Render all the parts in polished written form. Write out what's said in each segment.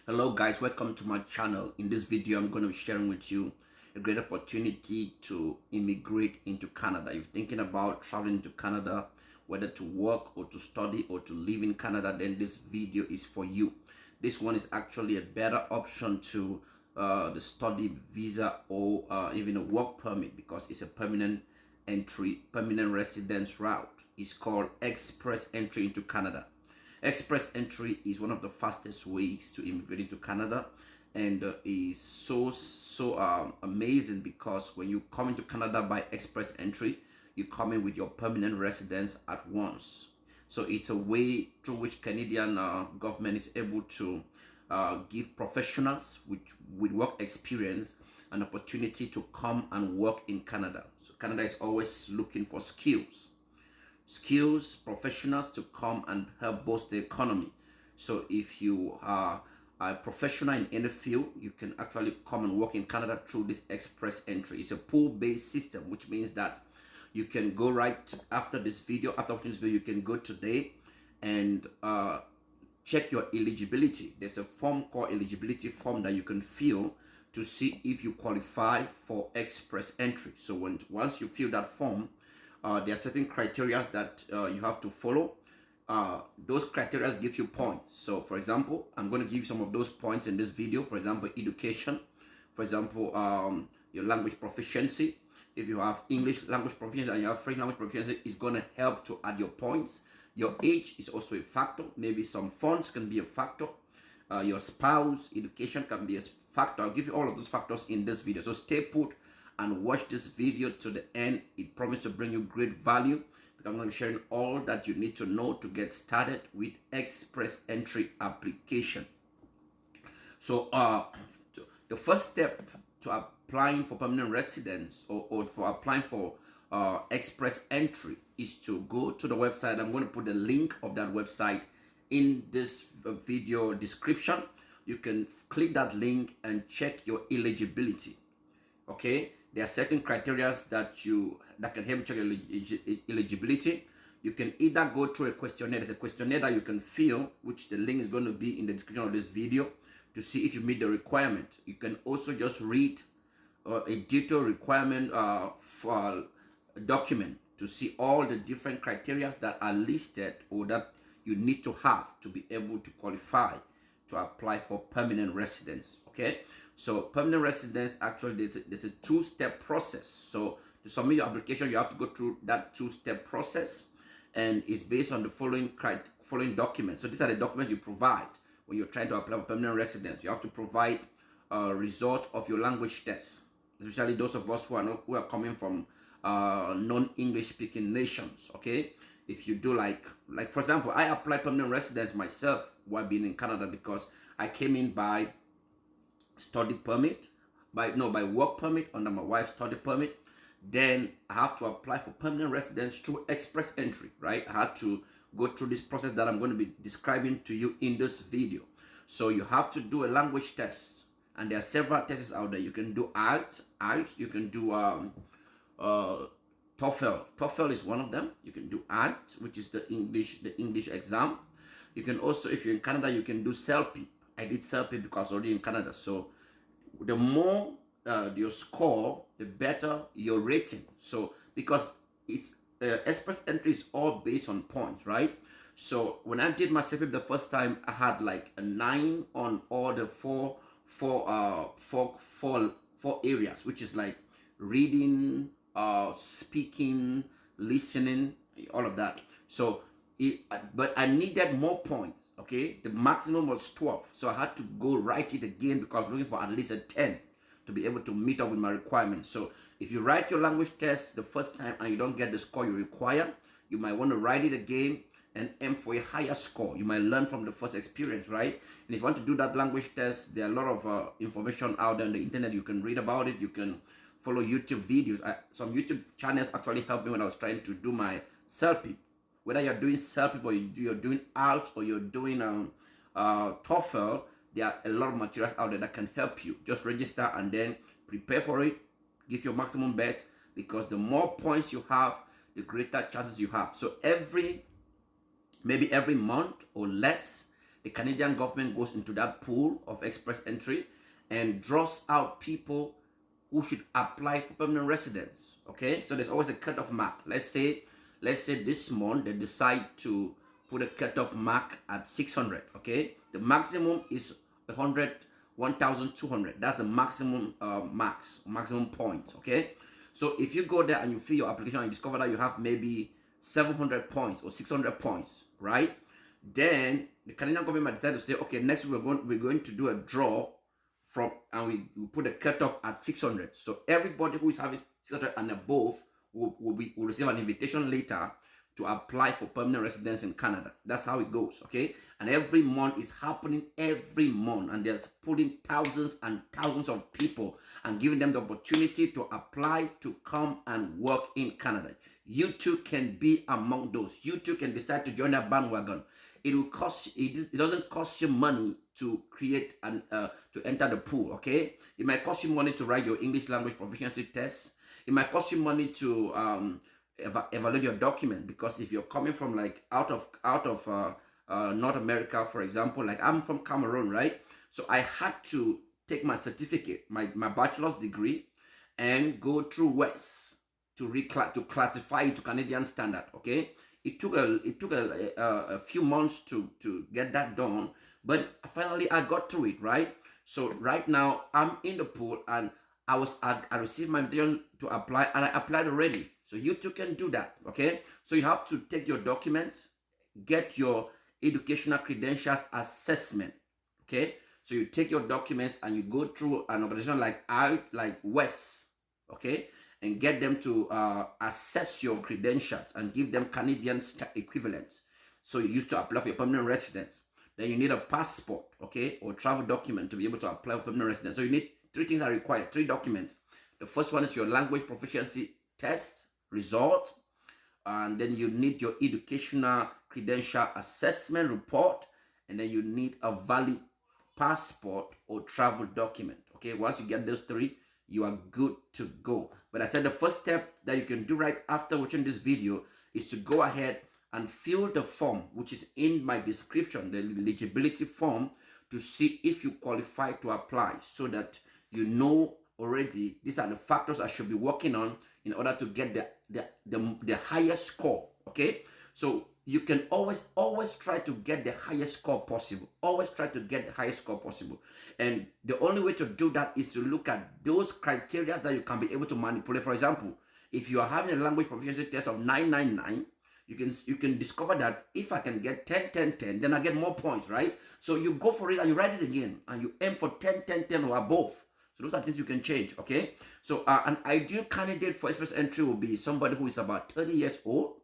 Hello guys, welcome to my channel. In this video I'm going to be sharing with you a great opportunity to immigrate into Canada. If you're thinking about traveling to Canada, whether to work or to study or to live in Canada, then this video is for you. This one is actually a better option to the study visa or even a work permit, because it's a permanent permanent residence route. It's called Express Entry into Canada. Express entry is one of the fastest ways to immigrate into Canada, and is so amazing, because when you come into Canada by express entry, you come in with your permanent residence at once. So it's a way through which Canadian government is able to give professionals with work experience an opportunity to come and work in Canada. So Canada is always looking for skills professionals to come and help boost the economy. So if you are a professional in any field, you can actually come and work in Canada through this express entry. It's a pool-based system, which means that you can go right after this video. After watching this video, you can go today and check your eligibility. There's a form called eligibility form that you can fill to see if you qualify for express entry. So once you fill that form, there are certain criteria that you have to follow. Those criteria give you points. So for example, I'm going to give you some of those points in this video. For example, education. For example, your language proficiency. If you have English language proficiency and you have French language proficiency, it's going to help to add your points. Your age is also a factor. Maybe some funds can be a factor. Your spouse education can be a factor. I'll give you all of those factors in this video. So stay put and watch this video to the end. It promises to bring you great value, because I'm going to be sharing all that you need to know to get started with express entry application. So the first step to applying for permanent residence or for applying for express entry is to go to the website. I'm going to put the link of that website in this video description. You can click that link and check your eligibility. Okay, there are certain criteria that can help you check your eligibility. You can either go through a questionnaire. There's a questionnaire that you can fill, which the link is going to be in the description of this video, to see if you meet the requirement. You can also just read a detailed requirement for a document to see all the different criteria that are listed or that you need to have to be able to qualify to apply for permanent residence. Okay, so permanent residence, actually there's a two-step process. So to submit your application, you have to go through that two-step process, and it's based on the following documents. So these are the documents you provide when you're trying to apply for permanent residence. You have to provide a result of your language test, especially those of us who are coming from non-English speaking nations. Okay, if you do like for example, I applied permanent residence myself while being in Canada, because I came in by study permit, by work permit under my wife's study permit. Then I have to apply for permanent residence through express entry, right? I had to go through this process that I'm going to be describing to you in this video. So you have to do a language test, and there are several tests out there. You can do IELTS, you can do TOEFL. TOEFL is one of them. You can do IELTS, which is the English exam. You can also, if you're in Canada, you can do CELP. I did CELP because already in Canada. So the more your score, the better your rating. So because it's express entry is all based on points, right? So when I did my CELP the first time, I had like a 9 on all the four areas, which is like reading, speaking, listening, all of that. So but I needed more points. Okay, the maximum was 12, so I had to go write it again, because I was looking for at least a 10 to be able to meet up with my requirements. So if you write your language test the first time and you don't get the score you require, you might want to write it again and aim for a higher score. You might learn from the first experience, right? And if you want to do that language test, there are a lot of information out there on the internet. You can read about it. You can follow YouTube videos. Some YouTube channels actually helped me when I was trying to do my CELP. Whether you're doing CELP or you're doing IELTS or you're doing TOEFL, there are a lot of materials out there that can help you. Just register and then prepare for it. Give your maximum best, because the more points you have, the greater chances you have. So maybe every month or less, the Canadian government goes into that pool of express entry and draws out people who should apply for permanent residence. Okay, so there's always a cutoff mark. Let's say this month they decide to put a cutoff mark at 600. Okay, the maximum is 100, 1,200. That's the maximum maximum points. Okay, so if you go there and you fill your application and you discover that you have maybe 700 points or 600 points, right? Then the Canadian government might decide to say, okay, next we're going to do a draw from, and we put a cutoff at 600. So everybody who is having 600 and above will receive an invitation later to apply for permanent residence in Canada. That's how it goes, okay? And every month is happening every month, and there's putting thousands and thousands of people and giving them the opportunity to apply to come and work in Canada. You too can be among those. You too can decide to join that bandwagon. It will cost. It doesn't cost you money to create and to enter the pool. Okay, it might cost you money to write your English language proficiency test. It might cost you money to evaluate your document, because if you're coming from like out of North America, for example, like I'm from Cameroon, right? So I had to take my certificate, my bachelor's degree, and go through West to classify it to Canadian standard. Okay, it took a few months to get that done, but finally I got through it, right? So right now I'm in the pool, and I received my invitation to apply, and I applied already. So you too can do that. Okay, so you have to take your documents, get your educational credentials assessment. Okay, so you take your documents and you go through an organization like West, okay, and get them to assess your credentials and give them Canadian equivalent. So you used to apply for your permanent residence. Then you need a passport, okay, or travel document to be able to apply for permanent residence. So you need 3 things are required, 3 documents. The first one is your language proficiency test result, and then you need your educational credential assessment report, and then you need a valid passport or travel document. Okay, once you get those 3, you are good to go. But I said the first step that you can do right after watching this video is to go ahead and fill the form, which is in my description, the eligibility form, to see if you qualify to apply, so that you know already these are the factors I should be working on in order to get the highest score. Okay, so you can always try to get the highest score possible. Always try to get the highest score possible, and the only way to do that is to look at those criteria that you can be able to manipulate. For example, if you are having a language proficiency test of 999, you can discover that if I can get 10 10 10, then I get more points, right? So you go for it and you write it again, and you aim for 10 10 10 or above. So those are things you can change. Okay, so an ideal candidate for express entry will be somebody who is about 30 years old,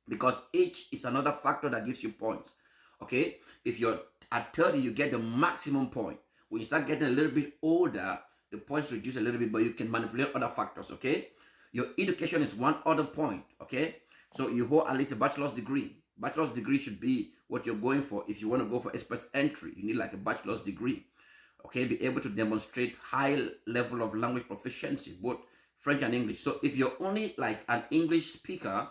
because age is another factor that gives you points. Okay, if you're at 30, you get the maximum point. When you start getting a little bit older, the points reduce a little bit, but you can manipulate other factors. Okay, your education is one other point. Okay, so you hold at least a bachelor's degree. Bachelor's degree should be what you're going for. If you want to go for express entry, you need like a bachelor's degree. Okay, be able to demonstrate high level of language proficiency, both French and English. So if you're only like an English speaker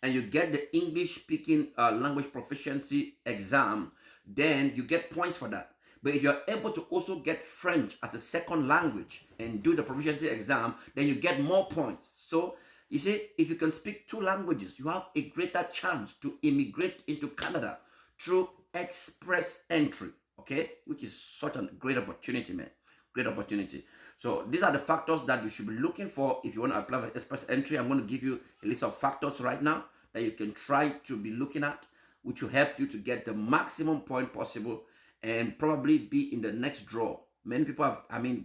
and you get the English speaking language proficiency exam, then you get points for that. But if you're able to also get French as a second language and do the proficiency exam, then you get more points. So you see, if you can speak 2 languages, you have a greater chance to immigrate into Canada through express entry. Okay, which is such a great opportunity, man. Great opportunity. So these are the factors that you should be looking for if you want to apply for express entry. I'm going to give you a list of factors right now that you can try to be looking at, which will help you to get the maximum point possible and probably be in the next draw. Many people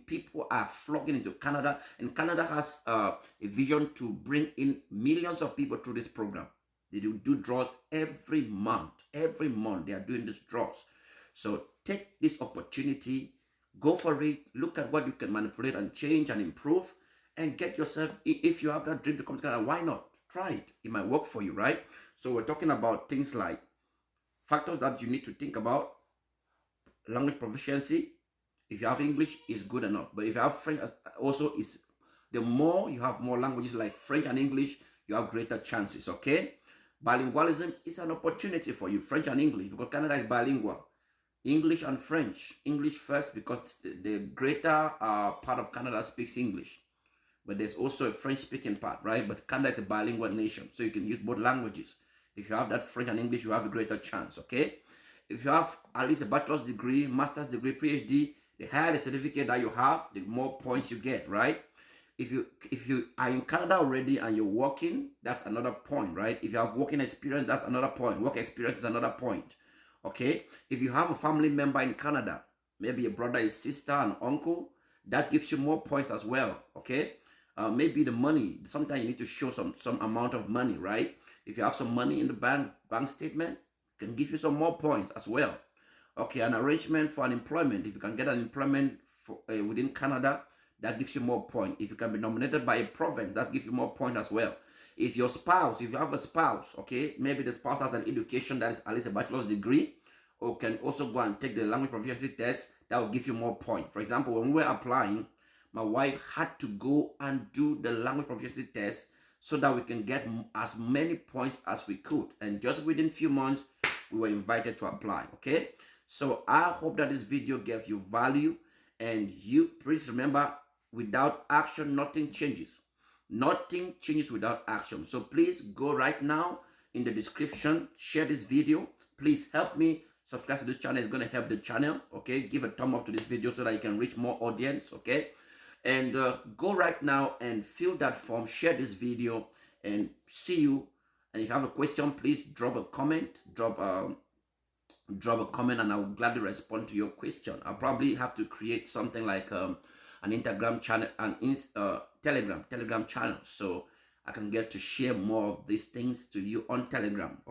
people are flocking into Canada, and Canada has a vision to bring in millions of people through this program. They do draws every month. Every month they are doing these draws. So take this opportunity, go for it, look at what you can manipulate and change and improve, and get yourself, if you have that dream to come to Canada, why not? Try it. It might work for you, right? So we're talking about things like factors that you need to think about. Language proficiency. If you have English, is good enough. But if you have French, also is the more you have more languages like French and English, you have greater chances, okay? Bilingualism is an opportunity for you, French and English, because Canada is bilingual. English and French. English first because the greater part of Canada speaks English. But there's also a French-speaking part, right? But Canada is a bilingual nation, so you can use both languages. If you have that French and English, you have a greater chance, okay? If you have at least a bachelor's degree, master's degree, PhD, the higher the certificate that you have, the more points you get, right? If you are in Canada already and you're working, that's another point, right? If you have working experience, that's another point. Work experience is another point, okay? If you have a family member in Canada, maybe a brother, a sister, an uncle, that gives you more points as well, okay? Maybe the money. Sometimes you need to show some amount of money, right? If you have some money in the bank statement, can give you some more points as well. Okay, an arrangement for an employment. If you can get an employment for, within Canada, that gives you more points. If you can be nominated by a province, that gives you more points as well. If your spouse, if you have a spouse, okay, maybe the spouse has an education that is at least a bachelor's degree, or can also go and take the language proficiency test, that will give you more points. For example, when we were applying, my wife had to go and do the language proficiency test so that we can get as many points as we could. And just within a few months, we were invited to apply, okay? So I hope that this video gave you value, and you please remember, without action, nothing changes. Nothing changes without action. So please go right now in the description, share this video. Please help me subscribe to this channel. It's going to help the channel, okay? Give a thumb up to this video so that you can reach more audience, okay? And go right now and fill that form, share this video, and see you. And if you have a question, please drop a comment, drop a comment, and I will gladly respond to your question. I'll probably have to create something like an Instagram channel, Telegram channel, so I can get to share more of these things to you on Telegram.